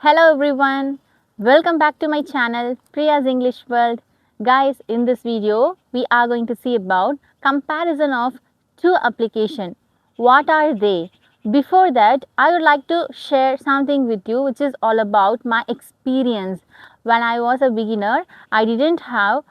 Hello everyone, welcome back to my channel Priya's English World. Guys, in this video we are going to see about comparison of two applications. What are they? Before that, I would like to share something with you which is all about my experience. When I was a beginner, I didn't have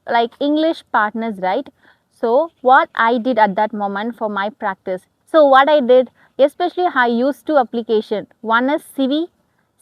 like English partners, right? So what I did at that moment for my practice. So what I did, especially I used two applications. One is SIVI.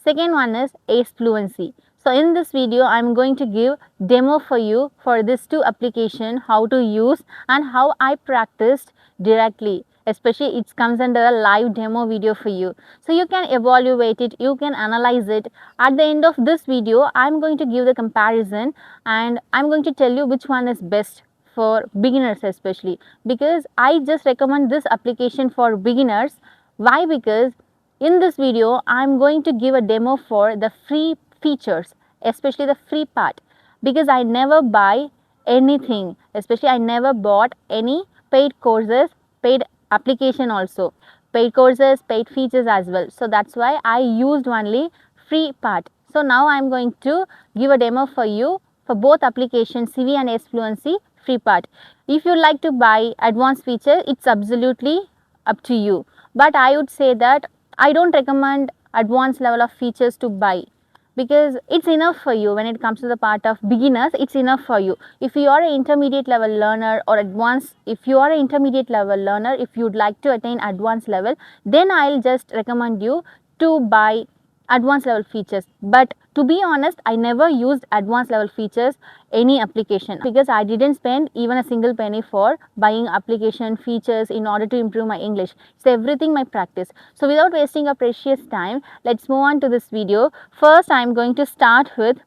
Second one is ACE Fluency. So in this video, I am going to give demo for you for these two application, how to use and how I practiced directly. Especially it comes under a live demo video for you. So you can evaluate it, you can analyze it. At the end of this video, I am going to give the comparison and I am going to tell you which one is best for beginners especially, because I just recommend this application for beginners. Why? Because in this video, I am going to give a demo for the free features, especially the free part, because I never buy anything, especially I never bought any paid courses, paid application also, paid courses, paid features as well. So that's why I used only free part. So now I am going to give a demo for you for both applications CV and S Fluency free part. If you like to buy advanced feature, it's absolutely up to you. But I would say that I don't recommend advanced level of features to buy, because it's enough for you. When it comes to the part of beginners, it's enough for you. If you are an intermediate level learner or advanced, if you are an intermediate level learner, if you'd like to attain advanced level, then I'll just recommend you to buy advanced level features. But to be honest, I never used advanced level features any application, because I didn't spend even a single penny for buying application features in order to improve my English. It's everything my practice. So without wasting a precious time, let's move on to this video. First, I'm going to start with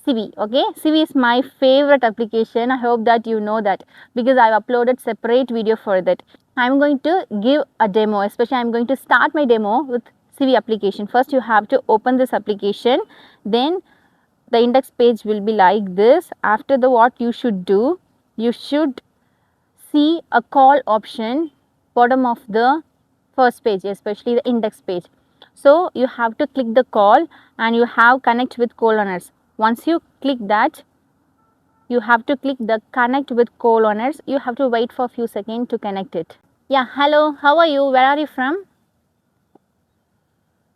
SIVI. Okay, SIVI is my favorite application. I hope that you know that, because I've uploaded separate video for that. I'm going to give a demo, especially I'm going to start my demo with SIVI application. First, you have to open this application, then the index page will be like this. After the, what you should do, you should see a call option bottom of the first page, especially the index page. So you have to click the call and you have connect with co-learners. Once you click that, you have to click the connect with co-learners. You have to wait for a few seconds to connect it. Yeah, hello, how are you? Where are you from?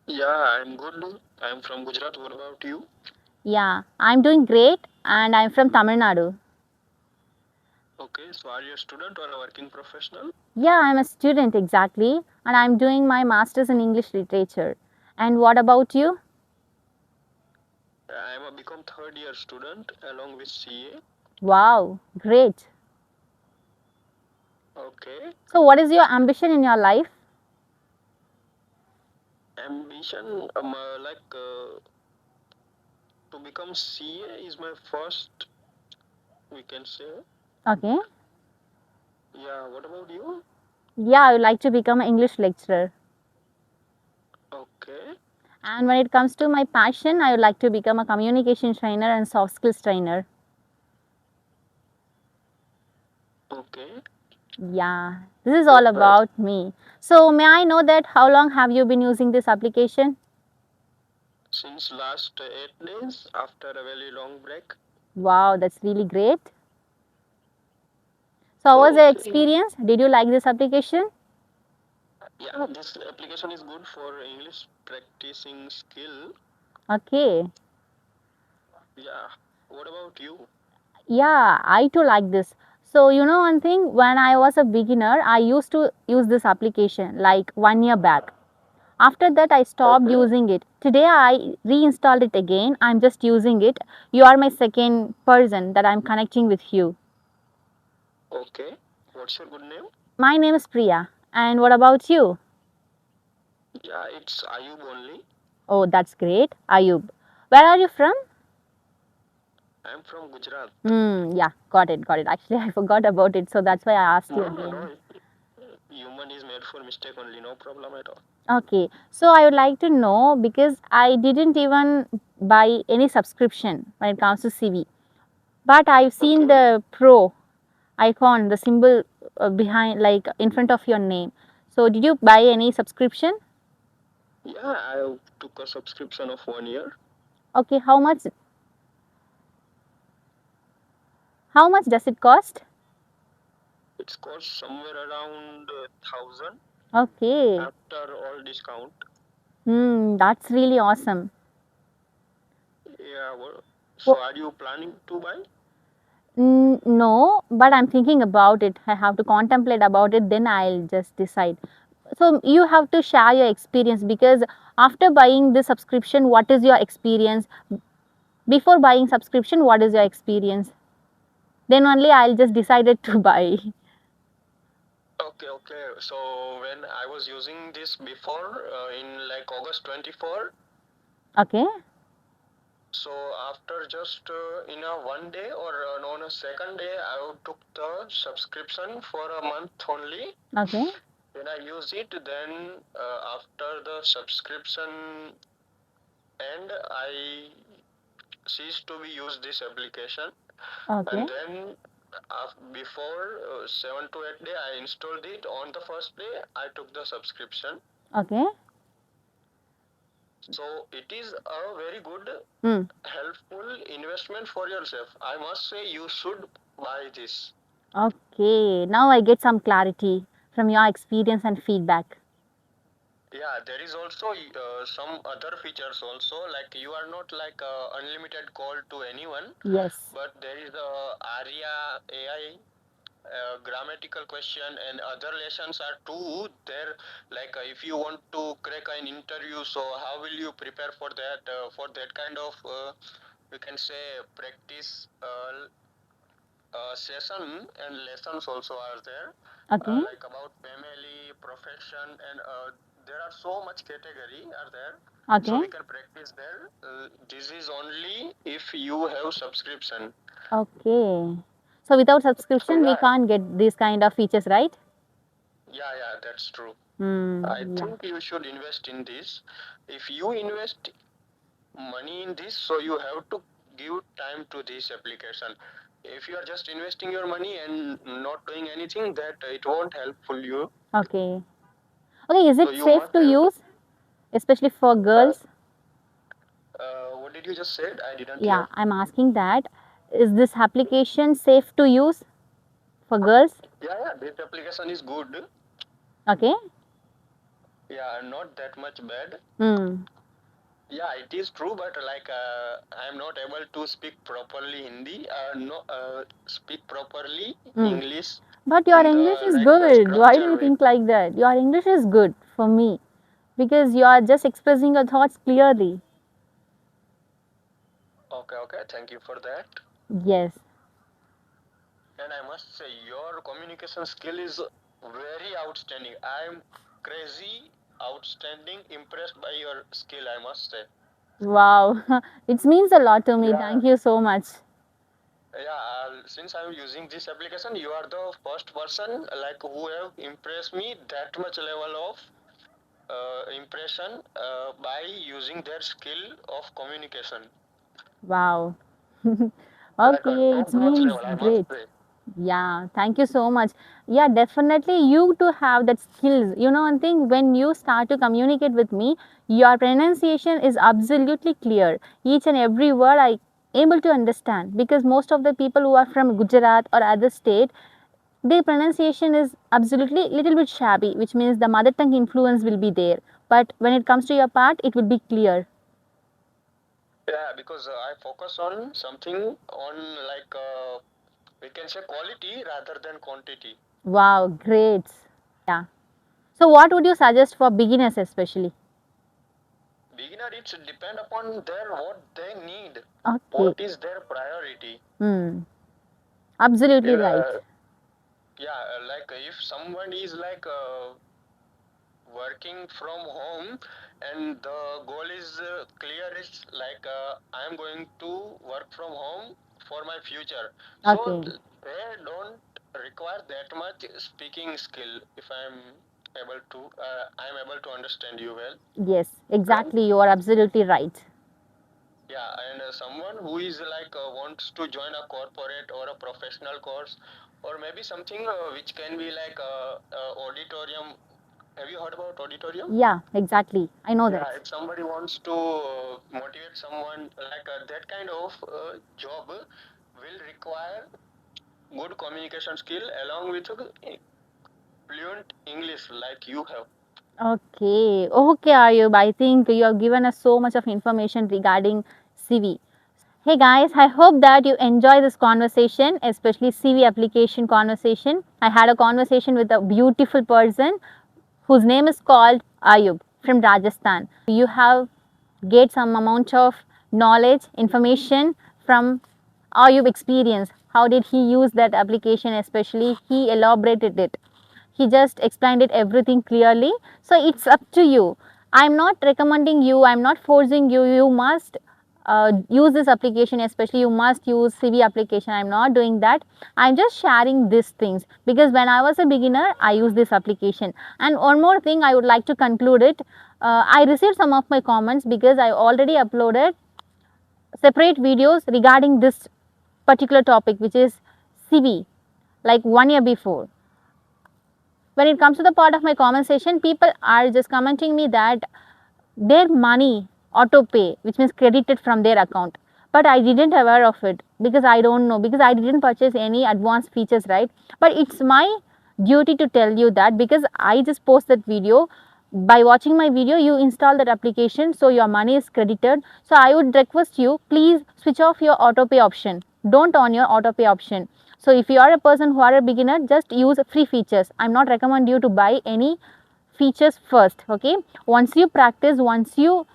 Yeah, I'm good. I'm from Gujarat. What about you? Yeah, I'm doing great and I'm from Tamil Nadu. Okay, so are you a student or a working professional? Yeah, I'm a student exactly, and I'm doing my master's in English literature. And what about you? I'm a become third year student along with CA. Wow, great. Okay, So what is your ambition in your life? ambition to become CA is my first, we can say. Okay. Yeah, what about you? Yeah, I would like to become an English lecturer. Okay, And when it comes to my passion, I would like to become a communication trainer and soft skills trainer. okay. Yeah, this is all about me. So may I know that how long have you been using this application? Since last 8 days after a very long break. Wow, that's really great. So how was the experience? Did you like this application? Yeah, this application is good for English practicing skill. Okay. Yeah, what about you? Yeah, I too like this. So you know one thing, when I was a beginner, I used to use this application like 1 year back. After that, I stopped using it. Today, I reinstalled it again. I'm just using it. You are my second person that I'm connecting with you. Okay, what's your good name? My name is Priya. And what about you? Yeah, it's Ayub only. Oh, that's great. Ayub. Where are you from? I'm from Gujarat. Yeah, got it, got it. Actually, I forgot about it. So that's why I asked you No, again. human is made for mistake only, no problem at all. Okay, so I would like to know, because I didn't even buy any subscription when it comes to CV, but I've seen the pro icon, the symbol behind, like in front of your name. So did you buy any subscription? Yeah, I took a subscription of 1 year. Okay, how much does it cost? It's cost somewhere around 1,000 Okay. after all discount. That's really awesome. Yeah, so Wo- are you planning to buy? No, but I'm thinking about it. I have to contemplate about it, then I'll just decide. So you have to share your experience, because after buying the subscription, what is your experience? Before buying subscription, what is your experience? Then only I'll just decided to buy. Okay, okay. So when I was using this before in like August 24, Okay, so after just in a 1 day or on a second day, I took the subscription for a month only. okay, When I use it, then after the subscription end, I ceased to be use this application, okay, and then before 7 to 8 day, I installed it. On the first day, I took the subscription. okay. So it is a very good, Hmm. helpful investment for yourself. I must say you should buy this. Okay, now I get some clarity from your experience and feedback. Yeah, there is also some other features also. Like you are not like unlimited call to anyone, Yes. but there is a ARIA AI grammatical question and other lessons are too there. Like if you want to crack an interview, so how will you prepare for that kind of we can say practice session and lessons also are there, Okay, like about family, profession, and there are so much category are there. So okay, we can practice there. This is only if you have subscription. okay. So without So subscription, we yeah, can't get these kind of features, right? yeah, that's true. I Hmm. Yeah. think you should invest in this. If you invest money in this, so you have to give time to this application. If you are just investing your money and not doing anything, that it won't helpful you. Okay. Okay. Is So it you safe must to have. use, especially for Uh, girls? what did you just said? I didn't Yeah, hear. I'm asking that. Is this application safe to use for girls? Yeah, this application is good. Okay. Yeah, not that much bad. Hmm. Yeah, it is true, but like I am not able to speak properly Hindi. No, speak properly Hmm. English But your in English the is like good. Why do structure you way. think like that? Your English is good for me, because you are just expressing your thoughts clearly. Okay, okay. Thank you for that. Yes. And I must say, your communication skill is very outstanding. I am crazy, outstanding, impressed by your skill. I must say. Wow. It means a lot to me. Yeah, Thank you so much. yeah. Since I'm using this application, you are the first person like who have impressed me that much level of impression by using their skill of communication. Wow. Like a Okay, it top-notch means level, I must great. say. Yeah, thank you so much. Yeah, definitely you to have that skills. You know one thing, when you start to communicate with me, your pronunciation is absolutely clear. Each and every word I able to understand, because most of the people who are from Gujarat or other state, their pronunciation is absolutely little bit shabby, which means the mother tongue influence will be there. But when it comes to your part, it will be clear. Yeah, because I focus on something on like we can say quality rather than quantity. Wow, great. Yeah. So what would you suggest for beginners especially? Beginner, it's depend upon their what they need, Okay. what is their priority. Hmm. Absolutely right. Yeah, yeah. Like if someone is like working from home and the goal is clear, it's like I am going to work from home for my future, so Okay. they don't require that much speaking skill, if I am able to understand you well, Yes, right? exactly. You are absolutely right. Yeah, and someone who is like wants to join a corporate or a professional course, or maybe something which can be like auditorium Have you heard about auditorium? Yeah, exactly. I know that. Yeah, if somebody wants to motivate someone, like that kind of job will require good communication skill along with fluent English like you have. Okay. Okay, Ayub. I think you have given us so much of information regarding CV. Hey guys, I hope that you enjoy this conversation, especially CV application conversation. I had a conversation with a beautiful person whose name is called Ayub from Rajasthan. You have get some amount of knowledge, information from Ayub experience. How did he use that application, especially he elaborated it. He just explained it everything clearly. So it's up to you. I'm not recommending you, I'm not forcing you. You must use this application, especially you must use CV application. I'm not doing that. I'm just sharing these things because when I was a beginner, I used this application. And one more thing, I would like to conclude it. I received some of my comments because I already uploaded separate videos regarding this particular topic, which is CV, like 1 year before. When it comes to the part of my comment section, people are just commenting me that their money auto pay, which means credited from their account, but I didn't aware of it because I don't know, because I didn't purchase any advanced features, right? But it's my duty to tell you that because I just post that video. By watching my video, you install that application, so your money is credited. So I would request you, please switch off your auto pay option, don't on your auto pay option. So if you are a person who are a beginner, just use free features. I'm not recommend you to buy any features first. Okay, once you practice, once you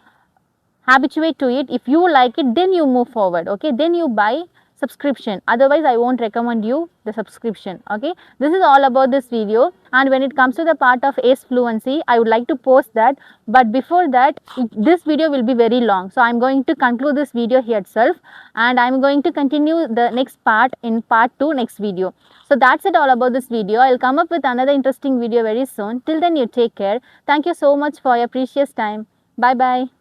habituate to it, if you like it, then you move forward. Okay, then you buy subscription, otherwise I won't recommend you the subscription. Okay, this is all about this video. And when it comes to the part of ace fluency, I would like to post that, but before that, this video will be very long, so I'm going to conclude this video here itself, and I'm going to continue the next part in part 2 next video. So that's it all about this video. I'll come up with another interesting video very soon. Till then, you take care. Thank you so much for your precious time. Bye bye.